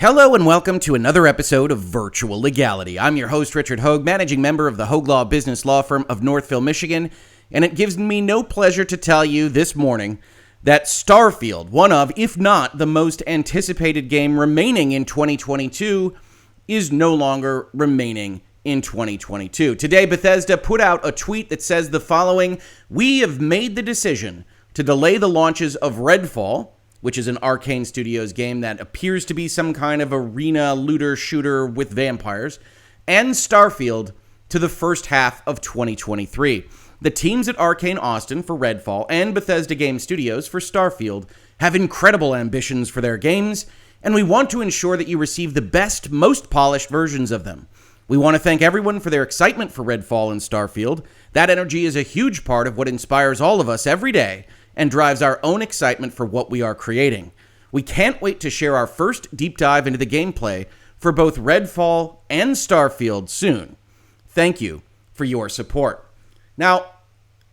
Hello and welcome to another episode of Virtual Legality. I'm your host, Richard Hoeg, managing member of the Hoeg Law business law firm of Northville, Michigan, and it gives me no pleasure to tell you this morning that Starfield, one of, if not the most anticipated game remaining in 2022, is no longer remaining in 2022. Today, Bethesda put out a tweet that says the following: "We have made the decision to delay the launches of Redfall," which is an Arcane Studios game that appears to be some kind of arena looter shooter with vampires, and Starfield to the first half of 2023. The teams at Arcane Austin for Redfall and Bethesda Game Studios for Starfield have incredible ambitions for their games, and we want to ensure that you receive the best, most polished versions of them. We want to thank everyone for their excitement for Redfall and Starfield. That energy is a huge part of what inspires all of us every day and drives our own excitement for what we are creating. We can't wait to share our first deep dive into the gameplay for both Redfall and Starfield soon. Thank you for your support." Now,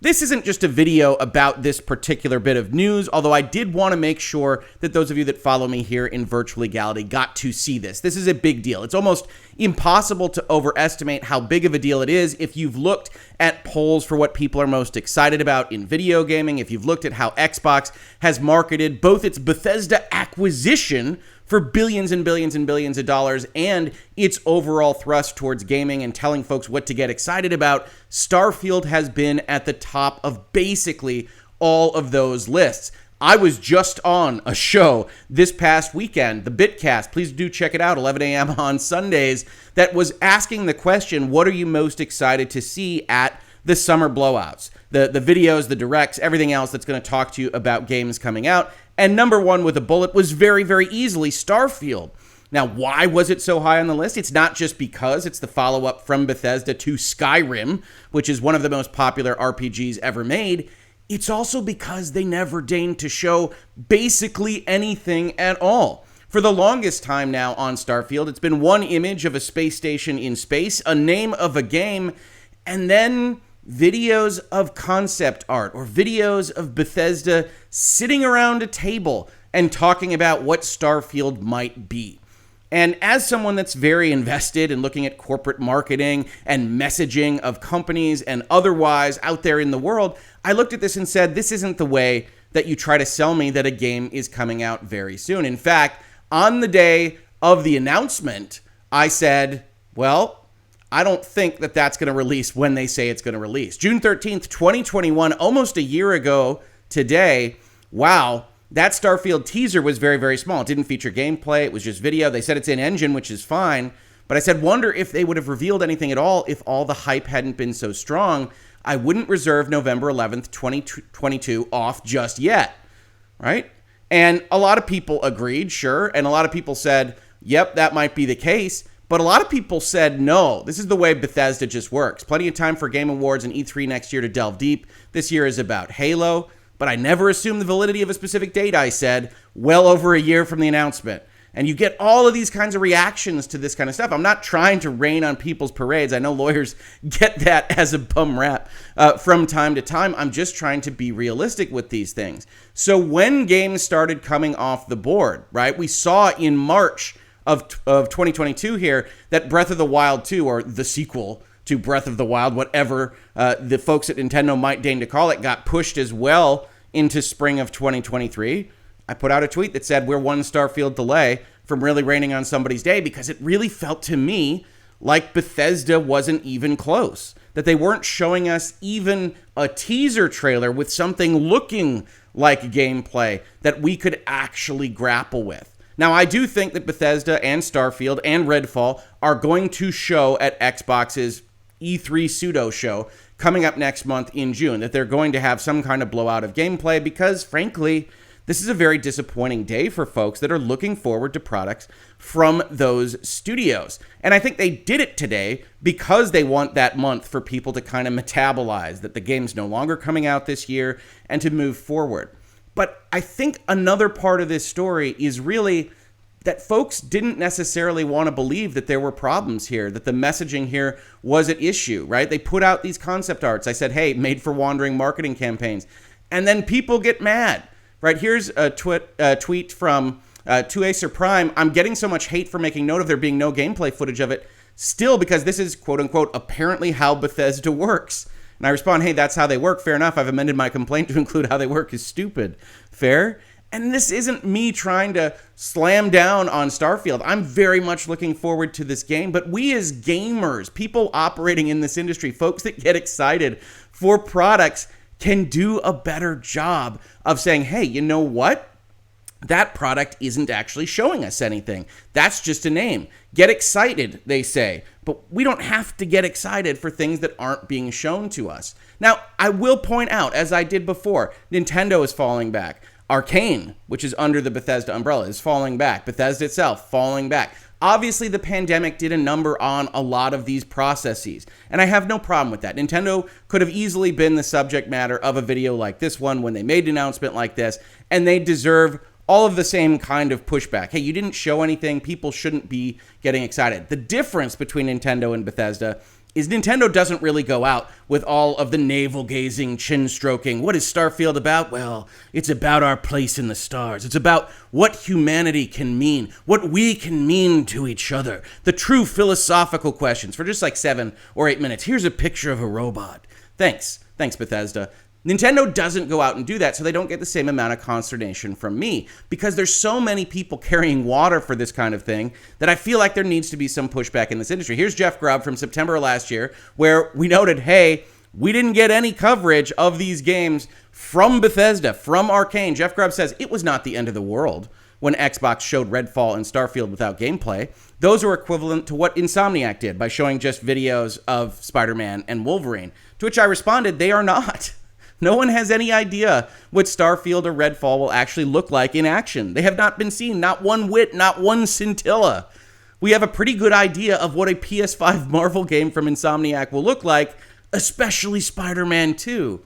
this isn't just a video about this particular bit of news, although I did want to make sure that those of you that follow me here in Virtual Legality got to see this. This is a big deal. It's almost impossible to overestimate how big of a deal it is if you've looked at polls for what people are most excited about in video gaming, if you've looked at how Xbox has marketed both its Bethesda acquisition for billions and billions and billions of dollars and its overall thrust towards gaming and telling folks what to get excited about. Starfield has been at the top of basically all of those lists. I was just on a show this past weekend, the Bitcast, please do check it out, 11 a.m. on Sundays, that was asking the question, what are you most excited to see at the summer blowouts? The videos, the directs, everything else that's going to talk to you about games coming out. And number one with a bullet was very, very easily Starfield. Now, why was it so high on the list? It's not just because it's the follow-up from Bethesda to Skyrim, which is one of the most popular RPGs ever made. It's also because they never deigned to show basically anything at all. For the longest time now on Starfield, it's been one image of a space station in space, a name of a game, and then videos of concept art or videos of Bethesda sitting around a table and talking about what Starfield might be. And as someone that's very invested in looking at corporate marketing and messaging of companies and otherwise out there in the world, I looked at this and said, this isn't the way that you try to sell me that a game is coming out very soon. In fact, on the day of the announcement, I said, well, I don't think that that's going to release when they say it's going to release. June 13th, 2021, almost a year ago today. Wow, that Starfield teaser was very, very small. It didn't feature gameplay. It was just video. They said it's in-engine, which is fine. But I said, wonder if they would have revealed anything at all if all the hype hadn't been so strong. I wouldn't reserve November 11th, 2022 off just yet, right? And a lot of people agreed, sure. And a lot of people said, yep, that might be the case. But a lot of people said, no, this is the way Bethesda just works. Plenty of time for Game Awards and E3 next year to delve deep. This year is about Halo, but I never assume the validity of a specific date, I said, well over a year from the announcement. And you get all of these kinds of reactions to this kind of stuff. I'm not trying to rain on people's parades. I know lawyers get that as a bum rap from time to time. I'm just trying to be realistic with these things. So when games started coming off the board, right, we saw in March of 2022 here that Breath of the Wild 2, or the sequel to Breath of the Wild, whatever the folks at Nintendo might deign to call it, got pushed as well into spring of 2023. I put out a tweet that said we're one Starfield delay from really raining on somebody's day, because it really felt to me like Bethesda wasn't even close, that they weren't showing us even a teaser trailer with something looking like gameplay that we could actually grapple with. Now, I do think that Bethesda and Starfield and Redfall are going to show at Xbox's E3 pseudo show coming up next month in June, that they're going to have some kind of blowout of gameplay because, frankly, this is a very disappointing day for folks that are looking forward to products from those studios. And I think they did it today because they want that month for people to kind of metabolize that the game's no longer coming out this year and to move forward. But I think another part of this story is really that folks didn't necessarily want to believe that there were problems here, that the messaging here was at issue, right? They put out these concept arts. I said, hey, made for wandering marketing campaigns. And then people get mad, right? Here's a tweet from to Acer Prime, I'm getting so much hate for making note of there being no gameplay footage of it, still because this is, quote unquote, apparently how Bethesda works. And I respond, hey, that's how they work. Fair enough. I've amended my complaint to include how they work is stupid. Fair? And this isn't me trying to slam down on Starfield. I'm very much looking forward to this game. But we as gamers, people operating in this industry, folks that get excited for products, can do a better job of saying, hey, you know what? That product isn't actually showing us anything. That's just a name. Get excited, they say. But we don't have to get excited for things that aren't being shown to us. Now, I will point out, as I did before, Nintendo is falling back. Arcane, which is under the Bethesda umbrella, is falling back. Bethesda itself, falling back. Obviously, the pandemic did a number on a lot of these processes, and I have no problem with that. Nintendo could have easily been the subject matter of a video like this one when they made an announcement like this, and they deserve all of the same kind of pushback. Hey, you didn't show anything. People shouldn't be getting excited. The difference between Nintendo and Bethesda is Nintendo doesn't really go out with all of the navel-gazing, chin-stroking. What is Starfield about? Well, it's about our place in the stars. It's about what humanity can mean, what we can mean to each other, the true philosophical questions for just like 7 or 8 minutes. Here's a picture of a robot. Thanks, Bethesda. Nintendo doesn't go out and do that, so they don't get the same amount of consternation from me, because there's so many people carrying water for this kind of thing that I feel like there needs to be some pushback in this industry. Here's Jeff Grubb from September of last year, where we noted, hey, we didn't get any coverage of these games from Bethesda, from Arcane. Jeff Grubb says it was not the end of the world when Xbox showed Redfall and Starfield without gameplay. Those were equivalent to what Insomniac did by showing just videos of Spider-Man and Wolverine, to which I responded, they are not. No one has any idea what Starfield or Redfall will actually look like in action. They have not been seen, not one whit, not one scintilla. We have a pretty good idea of what a PS5 Marvel game from Insomniac will look like, especially Spider-Man 2.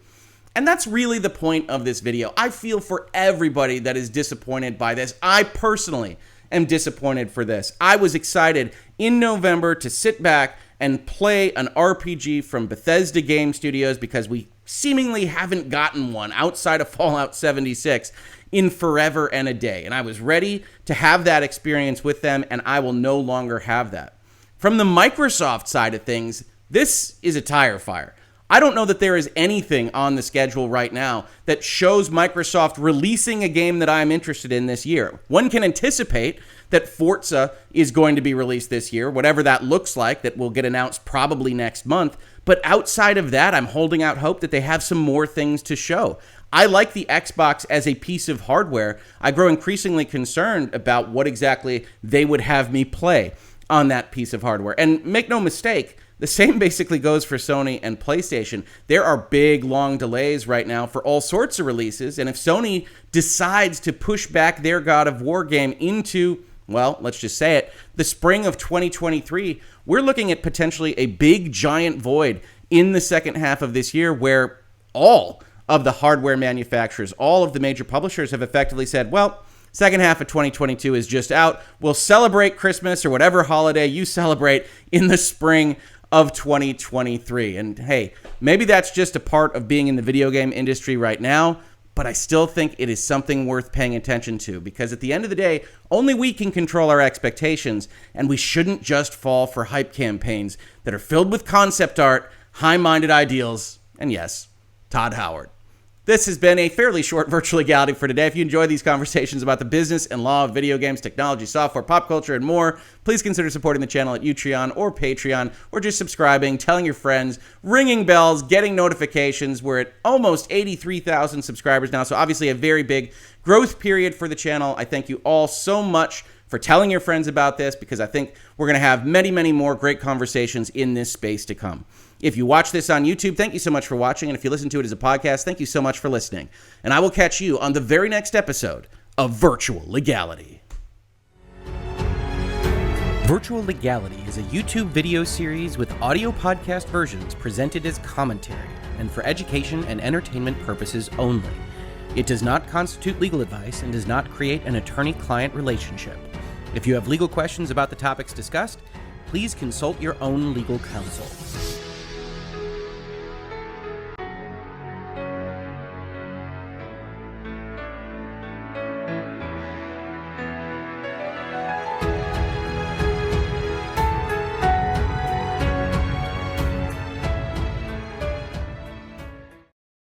And that's really the point of this video. I feel for everybody that is disappointed by this. I personally am disappointed for this. I was excited in November to sit back and play an RPG from Bethesda Game Studios because we seemingly haven't gotten one outside of Fallout 76 in forever and a day. And I was ready to have that experience with them, and I will no longer have that. From the Microsoft side of things, this is a tire fire. I don't know that there is anything on the schedule right now that shows Microsoft releasing a game that I'm interested in this year. One can anticipate that Forza is going to be released this year, whatever that looks like, that will get announced probably next month. But outside of that, I'm holding out hope that they have some more things to show. I like the Xbox as a piece of hardware. I grow increasingly concerned about what exactly they would have me play on that piece of hardware. And make no mistake, the same basically goes for Sony and PlayStation. There are big, long delays right now for all sorts of releases, and if Sony decides to push back their God of War game into, well, let's just say it, the spring of 2023, we're looking at potentially a big, giant void in the second half of this year where all of the hardware manufacturers, all of the major publishers have effectively said, well, second half of 2022 is just out. We'll celebrate Christmas or whatever holiday you celebrate in the spring of 2023. And hey, maybe that's just a part of being in the video game industry right now, but I still think it is something worth paying attention to, because at the end of the day, only we can control our expectations, and we shouldn't just fall for hype campaigns that are filled with concept art, high-minded ideals, and yes, Todd Howard. This has been a fairly short Virtual Legality for today. If you enjoy these conversations about the business and law of video games, technology, software, pop culture, and more, please consider supporting the channel at Utreon or Patreon, or just subscribing, telling your friends, ringing bells, getting notifications. We're at almost 83,000 subscribers now, so obviously a very big growth period for the channel. I thank you all so much for telling your friends about this, because I think we're going to have many, many more great conversations in this space to come. If you watch this on YouTube, thank you so much for watching. And if you listen to it as a podcast, thank you so much for listening. And I will catch you on the very next episode of Virtual Legality. Virtual Legality is a YouTube video series with audio podcast versions presented as commentary and for education and entertainment purposes only. It does not constitute legal advice and does not create an attorney-client relationship. If you have legal questions about the topics discussed, please consult your own legal counsel.